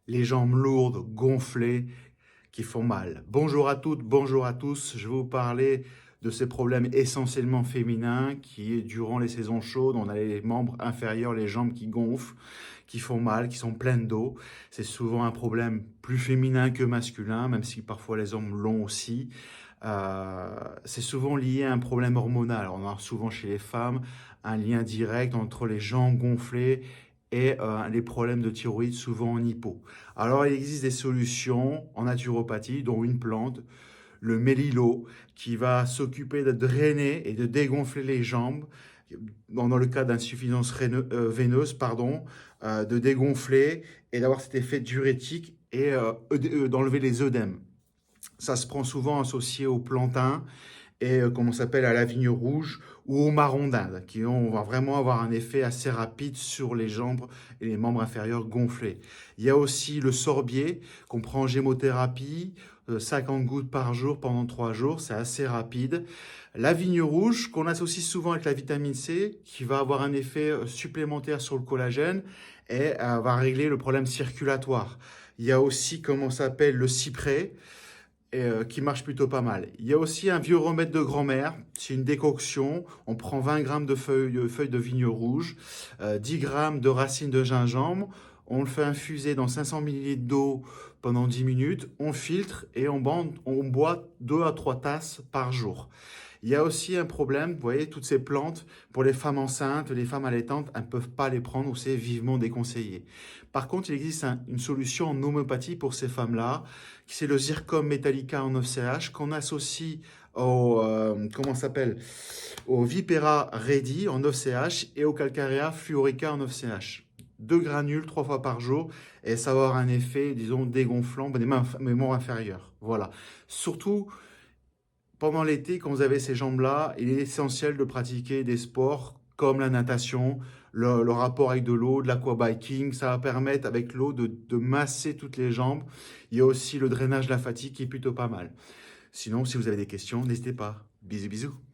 les jambes lourdes, gonflées, qui font mal. Bonjour à toutes, bonjour à tous. Je vais vous parler de ces problèmes essentiellement féminins qui est durant les saisons chaudes, on a les membres inférieurs, les jambes qui gonflent, qui font mal, qui sont pleines d'eau. C'est souvent un problème plus féminin que masculin, même si parfois les hommes l'ont aussi. C'est souvent lié à un problème hormonal. On a souvent chez les femmes un lien direct entre les jambes gonflées et les problèmes de thyroïde, souvent en hypo. Alors, il existe des solutions en naturopathie, dont une plante, le mélilo, qui va s'occuper de drainer et de dégonfler les jambes, dans le cas d'insuffisance veineuse, de dégonfler et d'avoir cet effet diurétique et d'enlever les œdèmes. Ça se prend souvent associé au plantain et comment s'appelle à la vigne rouge ou au marron d'Inde, qui va vraiment avoir un effet assez rapide sur les jambes et les membres inférieurs gonflés. Il y a aussi le sorbier qu'on prend en gémothérapie, 50 gouttes par jour pendant 3 jours, c'est assez rapide. La vigne rouge qu'on associe souvent avec la vitamine C, qui va avoir un effet supplémentaire sur le collagène et va régler le problème circulatoire. Il y a aussi comment s'appelle le cyprès, qui marche plutôt pas mal. Il y a aussi un vieux remède de grand-mère, c'est une décoction, on prend 20 grammes de feuilles de vigne rouge, 10 grammes de racines de gingembre, on le fait infuser dans 500 millilitres d'eau pendant 10 minutes, on filtre et on boit 2 à 3 tasses par jour. Il y a aussi un problème, vous voyez, toutes ces plantes, pour les femmes enceintes, les femmes allaitantes, elles ne peuvent pas les prendre ou c'est vivement déconseillé. Par contre, il existe une solution en homéopathie pour ces femmes-là, c'est le zircon metallica en OCH qu'on associe au, comment ça s'appelle, au Vipera redi en OCH et au Calcarea fluorica en OCH. 2 granules 3 fois par jour et ça va avoir un effet, disons, dégonflant des membres inférieurs. Voilà. Surtout, pendant l'été, quand vous avez ces jambes-là, il est essentiel de pratiquer des sports comme la natation, le rapport avec de l'eau, de l'aquabiking. Ça va permettre avec l'eau de masser toutes les jambes. Il y a aussi le drainage de la fatigue qui est plutôt pas mal. Sinon, si vous avez des questions, n'hésitez pas. Bisous, bisous.